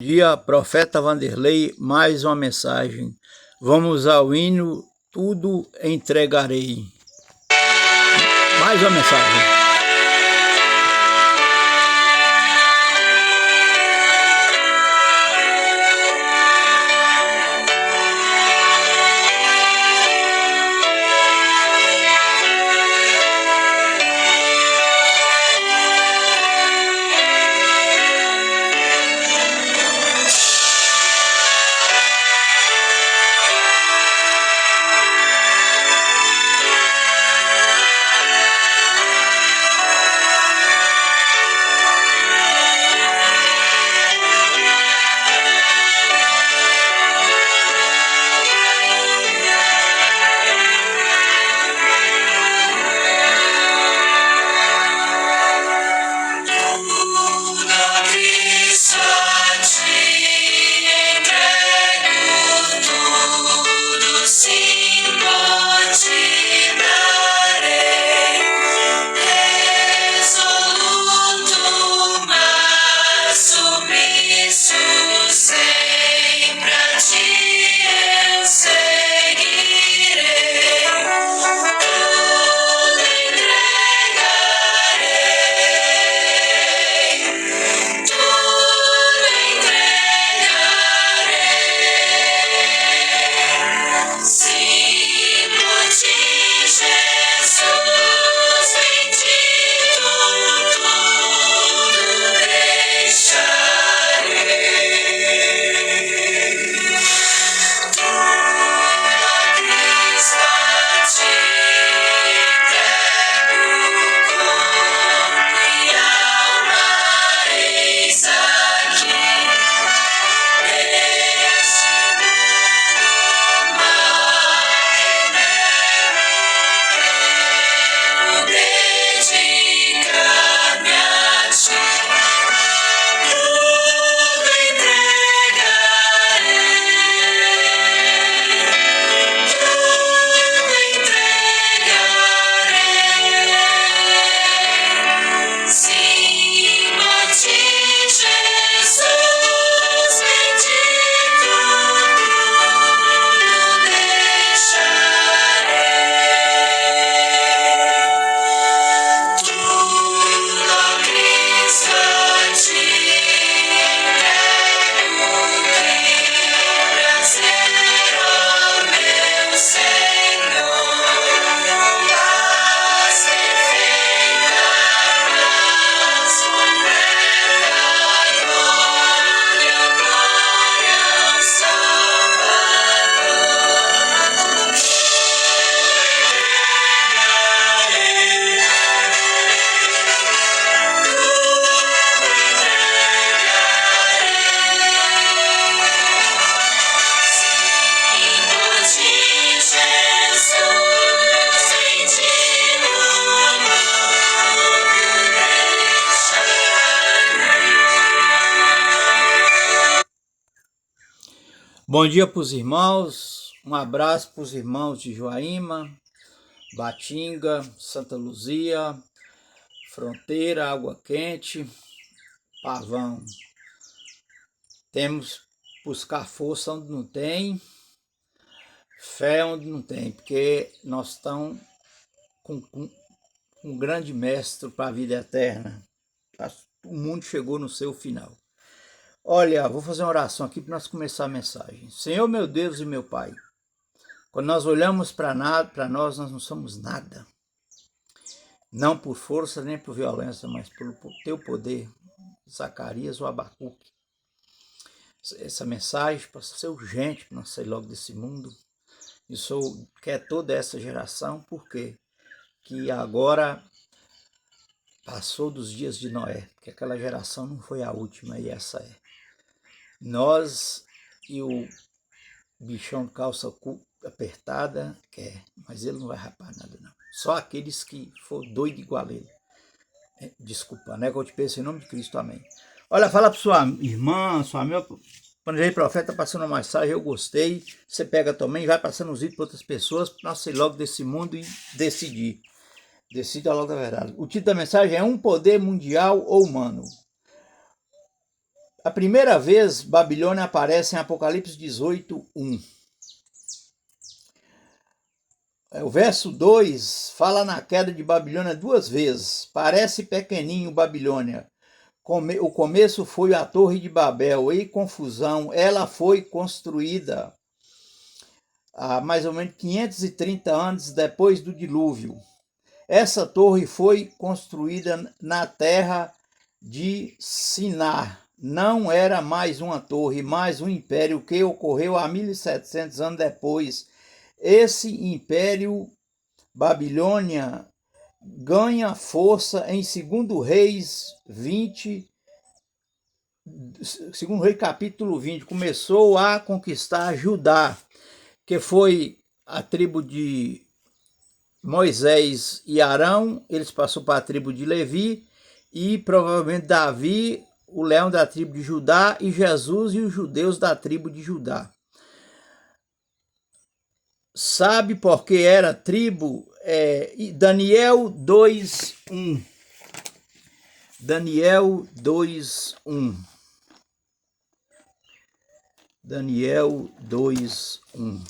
Dia, profeta Vanderlei, mais uma mensagem. Vamos ao hino, tudo entregarei. Mais uma mensagem. Bom dia para os irmãos, um abraço para os irmãos de Joaíma, Batinga, Santa Luzia, Fronteira, Água Quente, Pavão. Temos que buscar força onde não tem, fé onde não tem, porque nós estamos com um grande mestre para a vida eterna. O mundo chegou no seu final. Olha, vou fazer uma oração aqui para nós começar a mensagem. Senhor, meu Deus e meu Pai, quando nós olhamos para nós não somos nada. Não por força nem por violência, mas pelo teu poder. Zacarias ou Abacuque. Essa mensagem precisa ser urgente para nós sair logo desse mundo. E o Senhor quer toda essa geração, porque que agora passou dos dias de Noé, que aquela geração não foi a última e essa é. Nós e o bichão de calça apertada quer, mas ele não vai rapar nada não. Só aqueles que for doido igual ele. Desculpa, né? Que eu te peço em nome de Cristo, amém. Olha, fala para sua irmã, sua amiga, Vanderlei Profeta passando uma mensagem, eu gostei. Você pega também, vai passando os vídeos para outras pessoas, para nós sair logo desse mundo e decidir. Decida logo a verdade. O título da mensagem é Um Poder Mundial ou Humano? A primeira vez Babilônia aparece em Apocalipse 18:1. O verso 2 fala na queda de Babilônia 2 vezes. Parece pequenininho Babilônia. O começo foi a Torre de Babel, e confusão. Ela foi construída há mais ou menos 530 anos depois do dilúvio. Essa torre foi construída na terra de Sinar. Não era mais uma torre, mas um império que ocorreu há 1700 anos depois. Esse império Babilônia ganha força em 2 Reis 20, 2 Reis capítulo 20, começou a conquistar Judá, que foi a tribo de Moisés e Arão, eles passaram para a tribo de Levi, e provavelmente Davi, o leão da tribo de Judá, e Jesus e os judeus da tribo de Judá. Sabe por que era tribo? Daniel 2:1. Daniel 2:1. Daniel 2:1.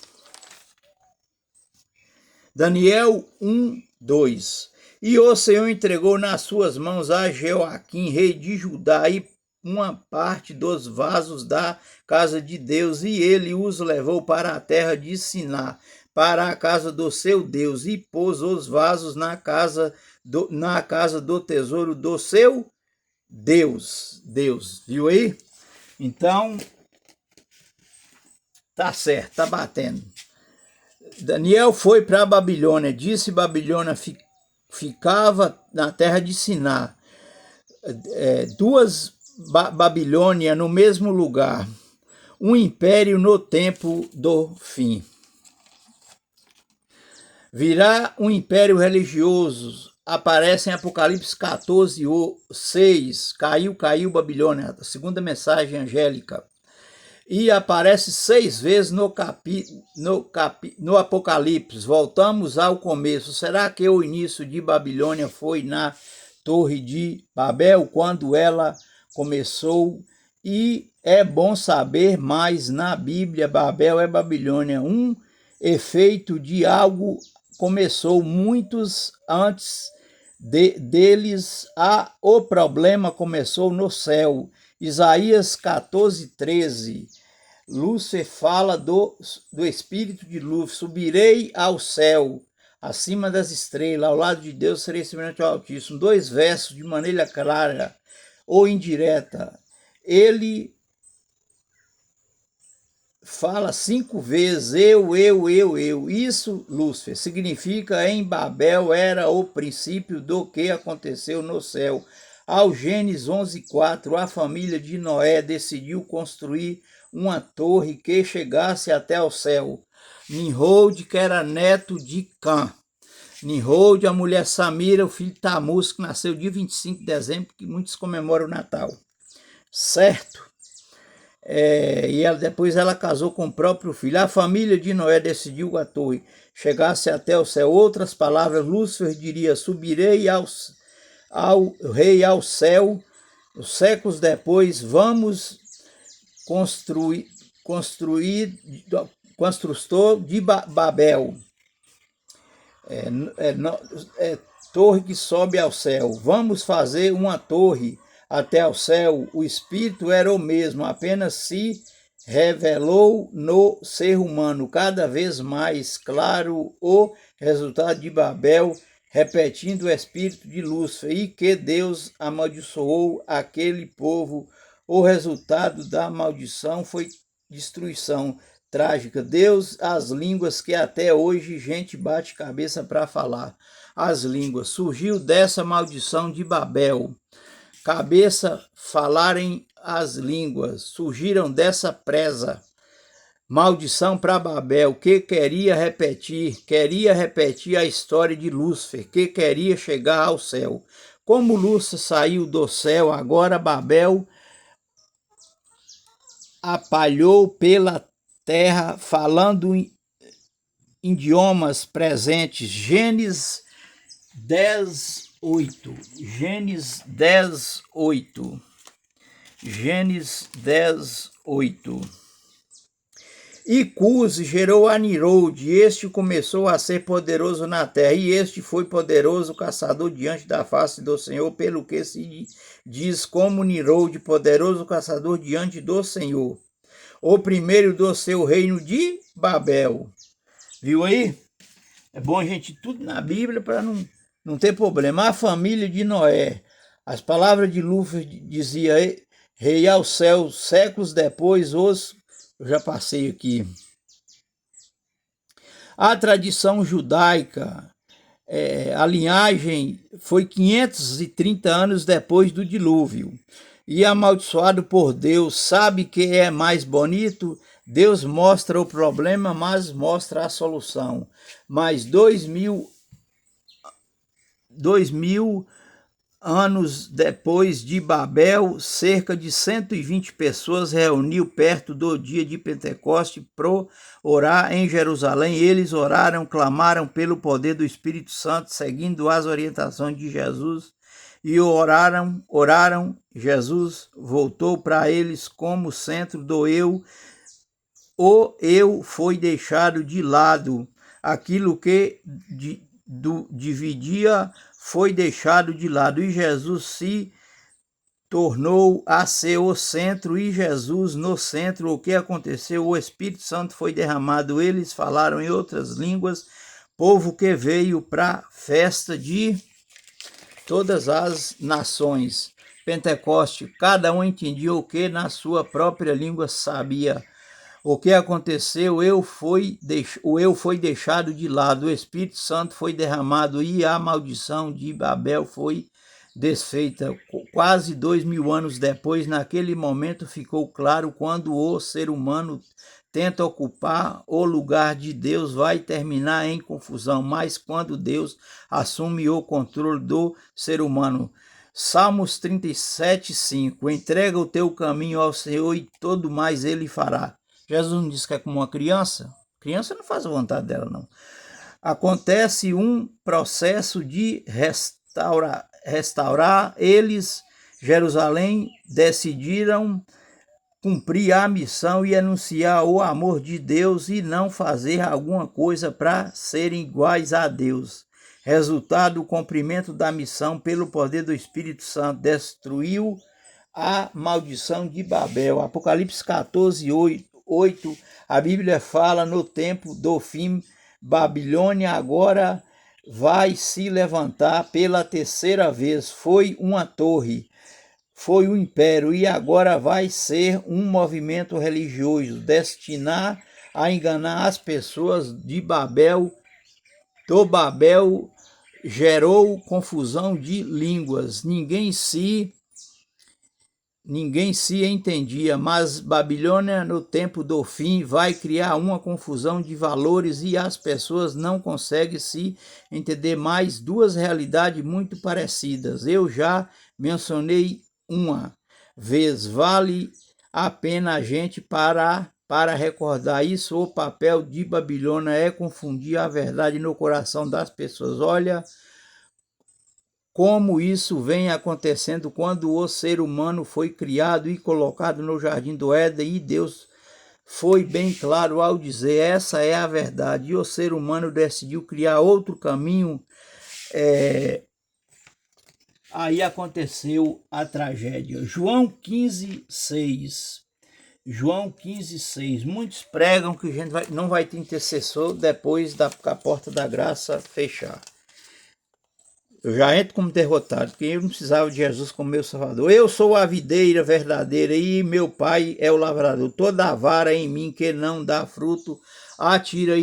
Daniel 1:2. E o Senhor entregou nas suas mãos a Jeoaquim, rei de Judá, e uma parte dos vasos da casa de Deus, e ele os levou para a terra de Siná, para a casa do seu Deus, e pôs os vasos na casa do tesouro do seu Deus. Viu aí? Então, tá certo, tá batendo. Daniel foi para a Babilônia, disse Babilônia ficava na terra de Siná. Duas Babilônia no mesmo lugar, um império no tempo do fim. Virá um império religioso, aparece em Apocalipse 14:6, caiu Babilônia, a segunda mensagem angélica. E aparece 6 vezes no Apocalipse. Voltamos ao começo. Será que o início de Babilônia foi na Torre de Babel, quando ela começou? E é bom saber, mas na Bíblia Babel é Babilônia. Um efeito de algo começou muitos antes deles. O problema começou no céu. Isaías 14:13. Lúcifer fala do espírito de luz. Subirei ao céu, acima das estrelas, ao lado de Deus serei semelhante ao Altíssimo. 2 versos de maneira clara ou indireta. Ele fala 5 vezes, eu. Isso, Lúcifer, significa em Babel era o princípio do que aconteceu no céu. Ao Gênesis 11:4, a família de Noé decidiu construir uma torre que chegasse até o céu. Nimrod, que era neto de Cã. Nimrod, a mulher Samira, o filho Tamuz, que nasceu dia 25 de dezembro, que muitos comemoram o Natal. Certo? E depois ela casou com o próprio filho. A família de Noé decidiu que a torre chegasse até o céu. Outras palavras, Lúcifer diria: subirei ao rei ao céu. Séculos depois, vamos construtor de Babel. Torre que sobe ao céu. Vamos fazer uma torre até ao céu. O espírito era o mesmo, apenas se revelou no ser humano. Cada vez mais claro o resultado de Babel, repetindo o espírito de Lúcifer, e que Deus amaldiçoou aquele povo. O resultado da maldição foi destruição trágica. Deus, as línguas que até hoje gente bate cabeça para falar. As línguas. Surgiu dessa maldição de Babel. Cabeça falarem as línguas. Surgiram dessa presa. Maldição para Babel, que queria repetir a história de Lúcifer, que queria chegar ao céu. Como Lúcifer saiu do céu, agora Babel apalhou pela terra, falando em idiomas presentes. Gênesis 10:8. Gênesis 10:8. Gênesis 10, 8. E Cuse gerou a Nirode, e este começou a ser poderoso na terra, e este foi poderoso caçador diante da face do Senhor, pelo que se diz como Nirode, poderoso caçador diante do Senhor, o primeiro do seu reino de Babel. Viu aí? É bom a gente tudo na Bíblia para não ter problema. A família de Noé, as palavras de Lúcifer dizia, rei ao céu, séculos depois, eu já passei aqui. A tradição judaica, a linhagem foi 530 anos depois do dilúvio. E amaldiçoado por Deus, sabe que é mais bonito? Deus mostra o problema, mas mostra a solução. Mas 2000 anos depois de Babel, cerca de 120 pessoas reuniu perto do dia de Pentecoste para orar em Jerusalém. Eles oraram, clamaram pelo poder do Espírito Santo, seguindo as orientações de Jesus, e oraram. Jesus voltou para eles como centro do eu. O eu foi deixado de lado. Aquilo que dividia foi deixado de lado, e Jesus se tornou a ser o centro, e Jesus no centro. O que aconteceu? O Espírito Santo foi derramado, eles falaram em outras línguas, povo que veio para a festa de todas as nações. Pentecoste, cada um entendia o que na sua própria língua sabia. O que aconteceu? O eu foi deixado de lado, o Espírito Santo foi derramado, e a maldição de Babel foi desfeita. Quase 2000 anos depois, naquele momento ficou claro, quando o ser humano tenta ocupar o lugar de Deus, vai terminar em confusão, mas quando Deus assume o controle do ser humano. Salmos 37, 5. Entrega o teu caminho ao Senhor e todo mais ele fará. Jesus não disse que é como uma criança? Criança não faz a vontade dela, não. Acontece um processo de restaurar. Eles, Jerusalém, decidiram cumprir a missão e anunciar o amor de Deus e não fazer alguma coisa para serem iguais a Deus. Resultado, o cumprimento da missão pelo poder do Espírito Santo destruiu a maldição de Babel. Apocalipse 14, 8, a Bíblia fala: no tempo do fim, Babilônia agora vai se levantar pela terceira vez. Foi uma torre, foi um império, e agora vai ser um movimento religioso, destinar a enganar as pessoas de Babel. Do Babel gerou confusão de línguas, ninguém se entendia, mas Babilônia, no tempo do fim, vai criar uma confusão de valores, e as pessoas não conseguem se entender mais. Duas realidades muito parecidas. Eu já mencionei uma vez, vale a pena a gente parar para recordar isso. O papel de Babilônia é confundir a verdade no coração das pessoas. Olha como isso vem acontecendo quando o ser humano foi criado e colocado no jardim do Éden, e Deus foi bem claro ao dizer: essa é a verdade, e o ser humano decidiu criar outro caminho. Aí aconteceu a tragédia. João 15, 6. João 15, 6. Muitos pregam que a gente não vai ter intercessor depois da porta da graça fechar. Eu já entro como derrotado, porque eu não precisava de Jesus como meu salvador. Eu sou a videira verdadeira e meu pai é o lavrador. Toda a vara em mim que não dá fruto, atira.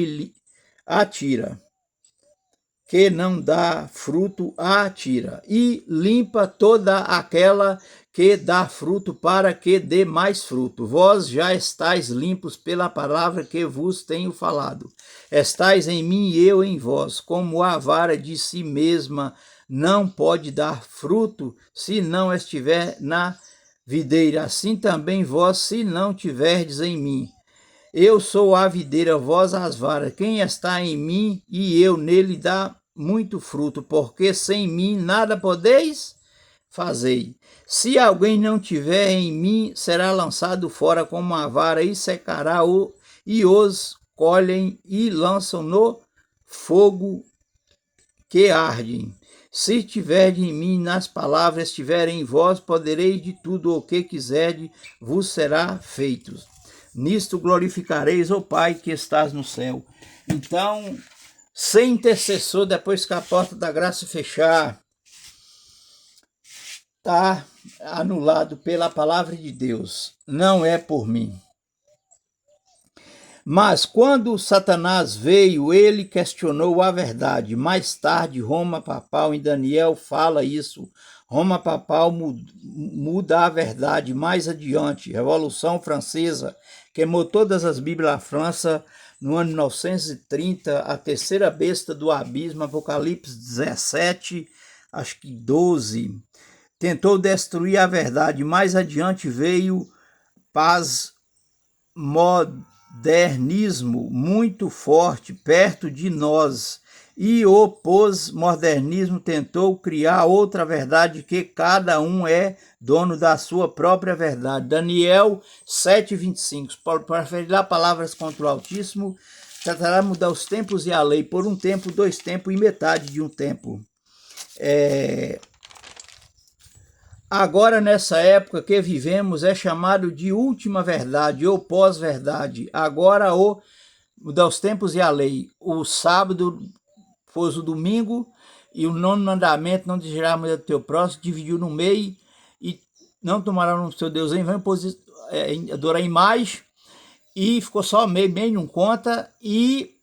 Que não dá fruto, atira. E limpa toda aquela que dá fruto, para que dê mais fruto. Vós já estáis limpos pela palavra que vos tenho falado. Estais em mim e eu em vós. Como a vara de si mesma não pode dar fruto se não estiver na videira, assim também vós, se não tiverdes em mim. Eu sou a videira, vós as varas. Quem está em mim e eu nele dá muito fruto, porque sem mim nada podeis fazer. Se alguém não tiver em mim, será lançado fora como uma vara e secará, e os colhem e lançam no fogo que ardem. Se tiverdes em mim, nas palavras estiverem em vós, podereis de tudo o que quiserdes, vos será feito. Nisto glorificareis o Pai que estás no céu. Então, sem intercessor, depois que a porta da graça fechar, está anulado pela palavra de Deus. Não é por mim. Mas quando Satanás veio, ele questionou a verdade. Mais tarde, Roma Papal, em Daniel, fala isso. Roma Papal muda a verdade mais adiante. Revolução Francesa queimou todas as Bíblias da França no ano 1930. A terceira besta do abismo, Apocalipse 17, acho que 12, tentou destruir a verdade. Mais adiante veio paz modernismo muito forte perto de nós, e o pós-modernismo tentou criar outra verdade, que cada um é dono da sua própria verdade. Daniel 7:25. Para aferir palavras contra o Altíssimo, tratará de mudar os tempos e a lei, por um tempo, 2 tempos e metade de um tempo. Agora, nessa época que vivemos, é chamado de última verdade ou pós-verdade. Agora, os tempos e a lei. O sábado pôs o domingo, e o 9º mandamento, não desejarás a mulher do teu próximo, dividiu no meio, e não tomará no seu Deus em vão, adorar a imagem, e ficou só meio não conta, e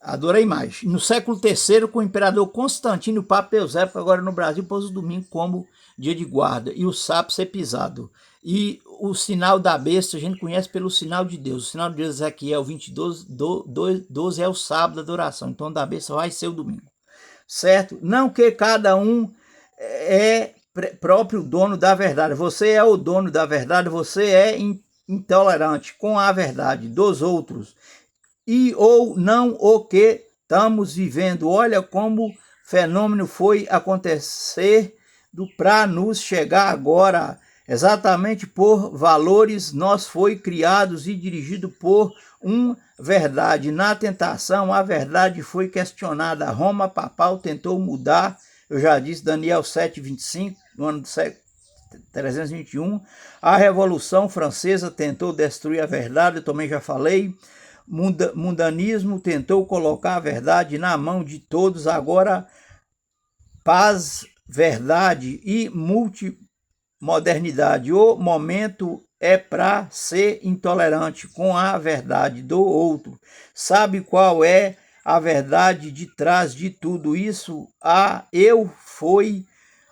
adora a imagem. No século III, com o imperador Constantino, o Papa Eusébio, agora no Brasil, pôs o domingo como dia de guarda, e o sapo ser pisado. E o sinal da besta a gente conhece pelo sinal de Deus. O sinal de Deus, Ezequiel 22:12, é o sábado da adoração. Então, da besta vai ser o domingo. Certo? Não que cada um é próprio dono da verdade. Você é o dono da verdade, você é intolerante com a verdade dos outros. E ou não o que estamos vivendo. Olha como o fenômeno foi acontecer para nos chegar agora. Exatamente por valores nós foi criados e dirigido por verdade. Na tentação, a verdade foi questionada. Roma Papal tentou mudar, eu já disse, Daniel 7:25, no ano 321. A Revolução Francesa tentou destruir a verdade, eu também já falei. Mundanismo tentou colocar a verdade na mão de todos. Agora, paz, verdade e multimodernidade. O momento é para ser intolerante com a verdade do outro. Sabe qual é a verdade de trás de tudo isso? Eu fui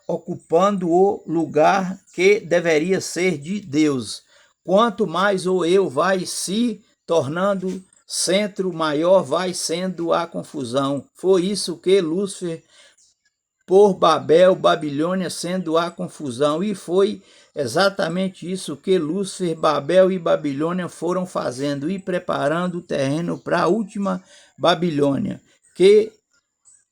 ocupando o lugar que deveria ser de Deus. Quanto mais o eu vai se tornando centro, maior vai sendo a confusão. Foi isso que Lúcifer, por Babel, Babilônia, sendo a confusão. E foi exatamente isso que Lúcifer, Babel e Babilônia foram fazendo e preparando o terreno para a última Babilônia, que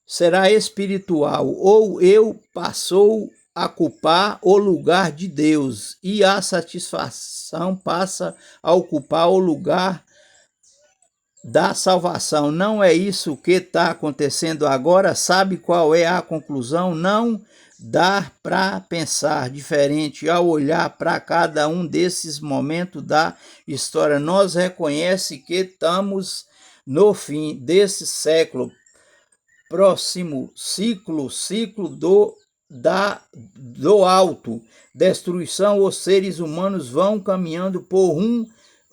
será espiritual. Ou eu passou a ocupar o lugar de Deus, e a satisfação passa a ocupar o lugar da salvação. Não é isso que está acontecendo agora? Sabe qual é a conclusão? Não dá para pensar diferente ao olhar para cada um desses momentos da história. Nós reconhecemos que estamos no fim desse século, próximo ciclo do alto, destruição. Os seres humanos vão caminhando por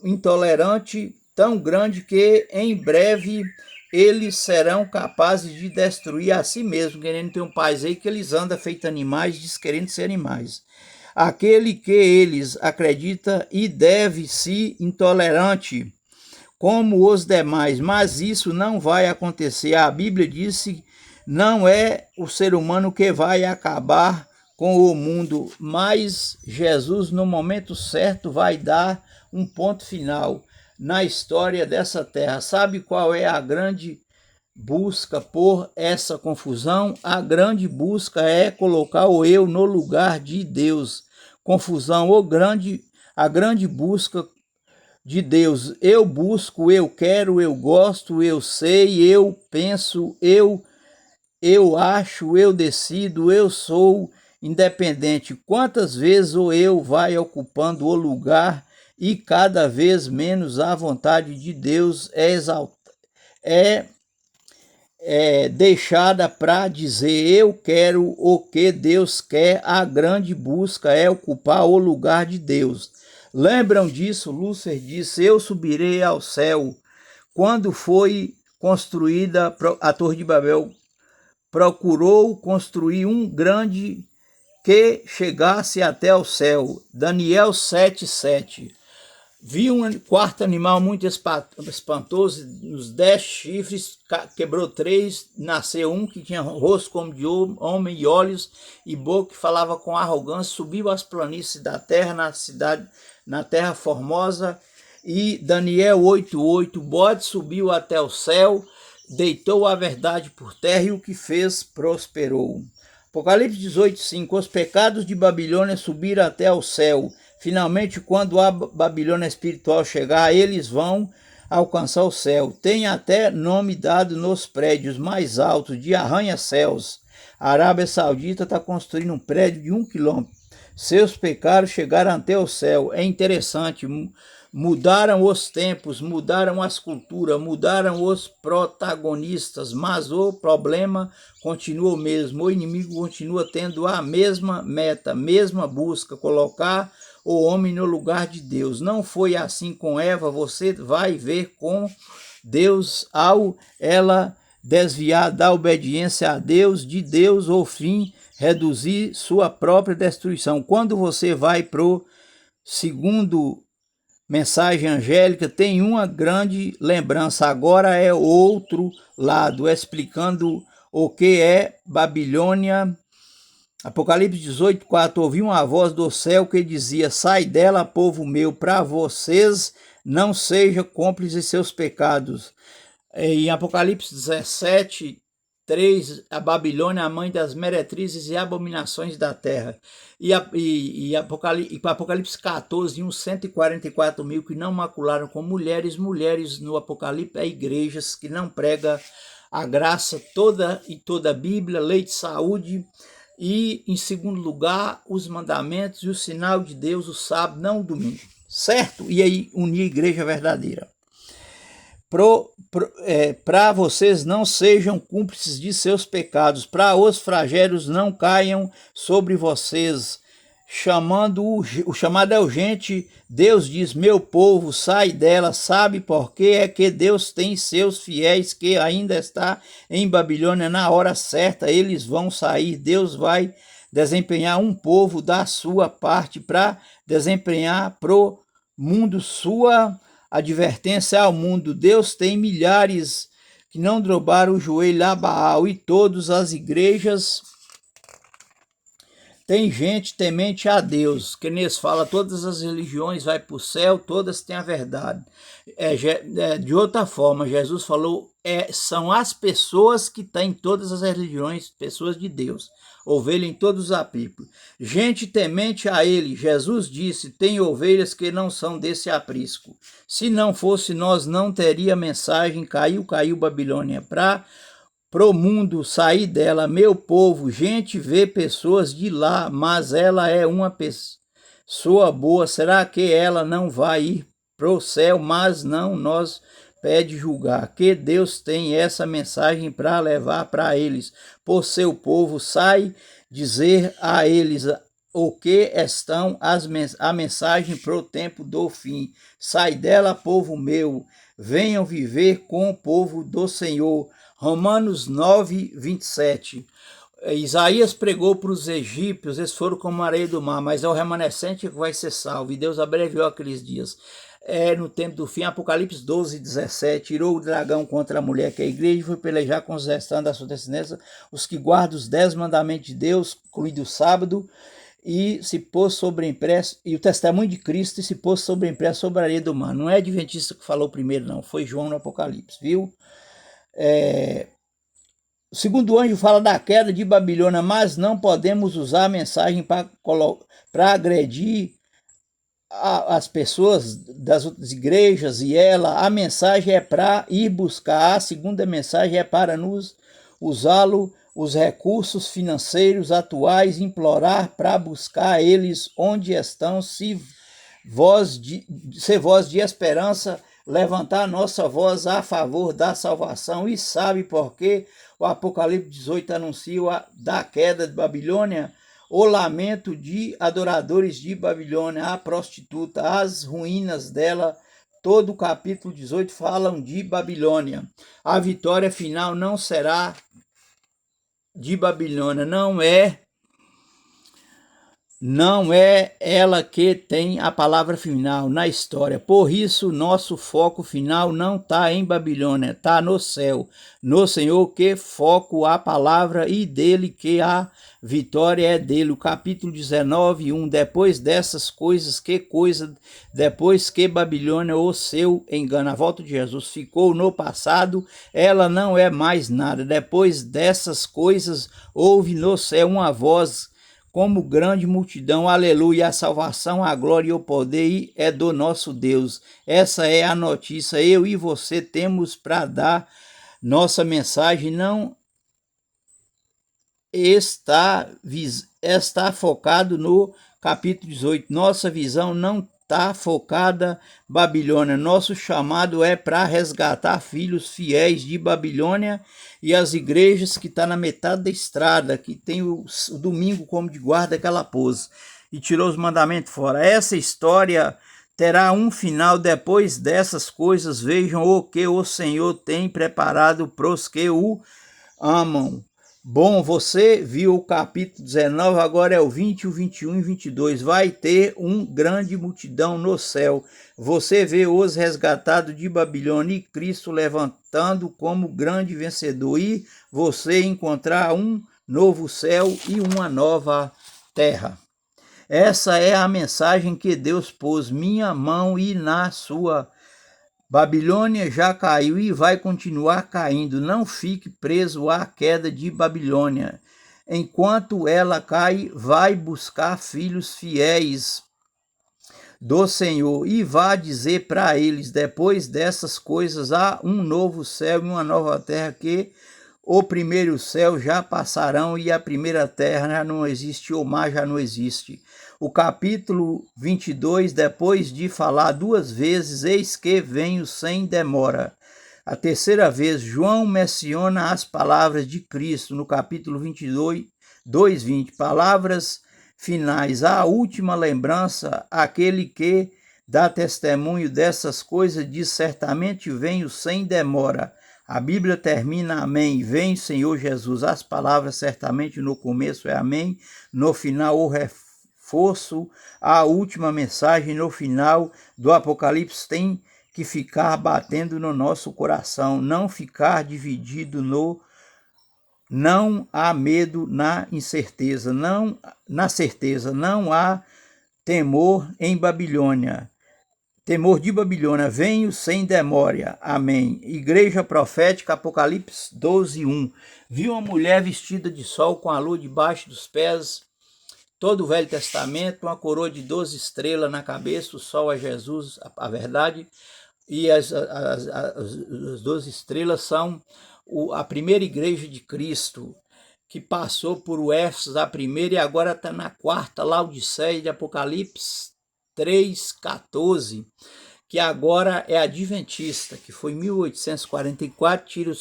intolerante tão grande que em breve eles serão capazes de destruir a si mesmos, querendo ter um país aí que eles andam feito animais, querendo ser animais. Aquele que eles acreditam e deve ser intolerante como os demais, mas isso não vai acontecer. A Bíblia disse: não é o ser humano que vai acabar com o mundo, mas Jesus, no momento certo, vai dar um ponto final na história dessa terra. Sabe qual é a grande busca por essa confusão, a grande busca é colocar o eu no lugar de Deus. Confusão, a grande busca de Deus. Eu busco, eu quero, eu gosto, eu sei, eu penso, eu acho, eu decido, eu sou independente. Quantas vezes o eu vai ocupando o lugar e cada vez menos a vontade de Deus é deixada para dizer eu quero o que Deus quer. A grande busca é ocupar o lugar de Deus. Lembram disso? Lúcifer disse: eu subirei ao céu. Quando foi construída a Torre de Babel, procurou construir um grande que chegasse até o céu. Daniel 7:7. Vi um quarto animal muito espantoso, nos 10 chifres, quebrou 3, nasceu um que tinha rosto como de homem e olhos e boca, que falava com arrogância, subiu às planícies da terra, na terra formosa. E Daniel 8:8, o bode subiu até o céu, deitou a verdade por terra e o que fez prosperou. Apocalipse 18:5, os pecados de Babilônia subiram até o céu. Finalmente, quando a Babilônia espiritual chegar, eles vão alcançar o céu. Tem até nome dado nos prédios mais altos, de arranha-céus. A Arábia Saudita está construindo um prédio de 1 quilômetro. Seus pecados chegaram até o céu. É interessante, mudaram os tempos, mudaram as culturas, mudaram os protagonistas, mas o problema continua o mesmo. O inimigo continua tendo a mesma meta, mesma busca, colocar o homem no lugar de Deus. Não foi assim com Eva, você vai ver com Deus ao ela desviar da obediência a Deus, de Deus, o fim, reduzir sua própria destruição. Quando você vai pro segundo mensagem angélica, tem uma grande lembrança. Agora é outro lado, explicando o que é Babilônia. Apocalipse 18:4, ouvi uma voz do céu que dizia: sai dela, povo meu, para vocês não sejam cúmplices de seus pecados. Em Apocalipse 17:3, a Babilônia, a mãe das meretrizes e abominações da terra. E Apocalipse 14:1, 144 mil que não macularam com mulheres. Mulheres no Apocalipse é igrejas que não prega a graça toda e toda a Bíblia, lei de saúde. E, em segundo lugar, os mandamentos e o sinal de Deus, o sábado, não o domingo. Certo? E aí, unir a igreja verdadeira. Para vocês não sejam cúmplices de seus pecados, para os flagelos não caiam sobre vocês. O chamado é urgente. Deus diz: meu povo, sai dela. Sabe por quê? É que Deus tem seus fiéis que ainda está em Babilônia. Na hora certa eles vão sair. Deus vai desempenhar um povo da sua parte para desempenhar pro mundo sua advertência ao mundo. Deus tem milhares que não dobraram o joelho a Baal, e todas as igrejas tem gente temente a Deus, que neles fala todas as religiões vai para o céu, todas têm a verdade. De outra forma, Jesus falou, são as pessoas que têm todas as religiões, pessoas de Deus, ovelha em todos os apriscos. Gente temente a ele, Jesus disse, tem ovelhas que não são desse aprisco. Se não fosse nós, não teria mensagem, caiu Babilônia pro mundo sair dela, meu povo. Gente vê pessoas de lá, mas ela é uma pessoa boa. Será que ela não vai ir pro céu? Mas não nós pede julgar, que Deus tem essa mensagem para levar para eles. Por seu povo, sai dizer a eles o que estão a mensagem pro tempo do fim. Sai dela, povo meu, venham viver com o povo do Senhor. Romanos 9:27. Isaías pregou para os egípcios, eles foram como a areia do mar, mas é o remanescente que vai ser salvo, e Deus abreviou aqueles dias. No tempo do fim, Apocalipse 12:17, tirou o dragão contra a mulher, que é a igreja, e foi pelejar com os restantes da sua descendência, os que guardam os 10 mandamentos de Deus, incluído o sábado, e se pôs sobre impresso, e o testemunho de Cristo, e se pôs sobre impresso sobre a areia do mar. Não é adventista que falou primeiro, não, foi João no Apocalipse, viu? O segundo anjo fala da queda de Babilônia, mas não podemos usar a mensagem para agredir as pessoas das outras igrejas e ela. A mensagem é para ir buscar, a segunda mensagem é para nos usá-lo, os recursos financeiros atuais, implorar para buscar eles onde estão, ser voz de esperança, levantar nossa voz a favor da salvação. E sabe por quê? O Apocalipse 18 anuncia da queda de Babilônia, o lamento de adoradores de Babilônia, a prostituta, as ruínas dela. Todo o capítulo 18 falam de Babilônia. A vitória final não será de Babilônia, não é ela que tem a palavra final na história. Por isso, nosso foco final não está em Babilônia, está no céu, no Senhor, que foco a palavra e dele que a vitória é dele. O capítulo 19, 1. Depois dessas coisas, depois que Babilônia, o seu engano, a volta de Jesus, ficou no passado, ela não é mais nada. Depois dessas coisas, houve no céu uma voz como grande multidão, aleluia, a salvação, a glória e o poder é do nosso Deus. Essa é a notícia, eu e você temos para dar. Nossa mensagem não está focado no capítulo 18, nossa visão não está focada em Babilônia. Nosso chamado é para resgatar filhos fiéis de Babilônia e as igrejas que estão na metade da estrada, que tem o domingo como de guarda que ela pôs e tirou os mandamentos fora. Essa história terá um final. Depois dessas coisas, vejam o que o Senhor tem preparado para os que o amam. Bom, você viu o capítulo 19, agora é o 20, o 21 e 22. Vai ter grande multidão no céu. Você vê os resgatados de Babilônia e Cristo levantando como grande vencedor. E você encontrar um novo céu e uma nova terra. Essa é a mensagem que Deus pôs minha mão e na sua. Babilônia já caiu e vai continuar caindo. Não fique preso à queda de Babilônia. Enquanto ela cai, vai buscar filhos fiéis do Senhor e vá dizer para eles, depois dessas coisas, há um novo céu e uma nova terra, que o primeiro céu já passarão e a primeira terra já não existe, o mar já não existe. O capítulo 22, depois de falar duas vezes, eis que venho sem demora. A terceira vez, João menciona as palavras de Cristo no capítulo 22, 2:20. Palavras finais, a última lembrança, aquele que dá testemunho dessas coisas diz, certamente venho sem demora. A Bíblia termina, amém, vem Senhor Jesus. As palavras certamente no começo é amém, no final o reforço, a última mensagem no final do Apocalipse tem que ficar batendo no nosso coração, não ficar dividido não há medo na incerteza, na certeza, não há temor em Babilônia. Temor de Babilônia, venho sem demora. Amém. Igreja profética, Apocalipse 12:1. Viu uma mulher vestida de sol com a lua debaixo dos pés, todo o Velho Testamento, uma coroa de 12 estrelas na cabeça, o sol é Jesus, a verdade, e as 12 estrelas são a primeira igreja de Cristo, que passou por o Éfeso, a primeira, e agora está na quarta, Laodiceia, de Apocalipse 3:14, que agora é adventista, que foi em 1844, tira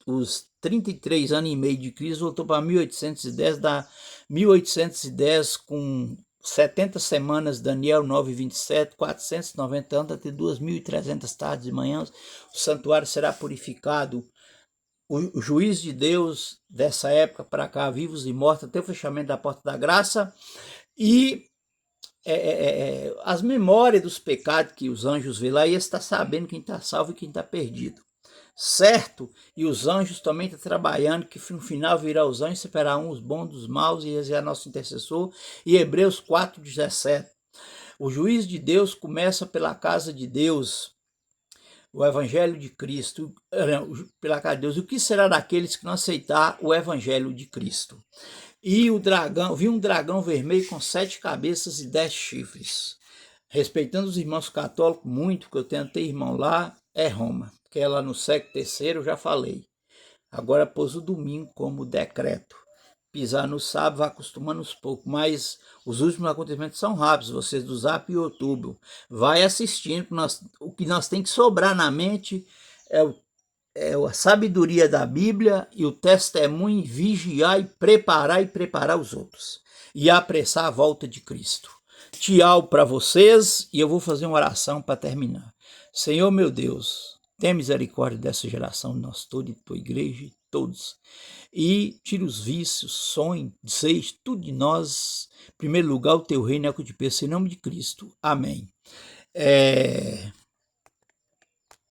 os 33 anos e meio de Cristo, voltou para 1810, dá 1810 com 70 semanas, Daniel 9:27, 490 anos, até 2.300 tardes e manhãs, o santuário será purificado. O juiz de Deus dessa época para cá, vivos e mortos, até o fechamento da porta da graça, e as memórias dos pecados que os anjos vê lá, e eles estão sabendo quem está salvo e quem está perdido, certo? E os anjos também estão trabalhando, que no final virá os anjos, separarão os bons dos maus, e esse é nosso intercessor, e Hebreus 4:17. O juiz de Deus começa pela casa de Deus. o Evangelho de Cristo, pela cara de Deus, o que será daqueles que não aceitar o Evangelho de Cristo? E o dragão, vi um dragão vermelho com 7 cabeças e 10 chifres. Respeitando os irmãos católicos muito, que eu tenho até irmão lá, é Roma, que é lá no século III, eu já falei. Agora pôs o domingo como decreto. Pisar no sábado vai acostumando aos poucos, mas os últimos acontecimentos são rápidos. Vocês do Zap e YouTube, vai assistindo. O que nós tem que sobrar na mente é a sabedoria da Bíblia e o testemunho, vigiar e preparar os outros. E apressar a volta de Cristo. Tchau para vocês e eu vou fazer uma oração para terminar. Senhor meu Deus, tenha misericórdia dessa geração, de nós todos, de tua igreja, todos. E tira os vícios, sonhos, desejos, tudo de nós. Em primeiro lugar, o teu reino é o que eu te peço, em nome de Cristo. Amém.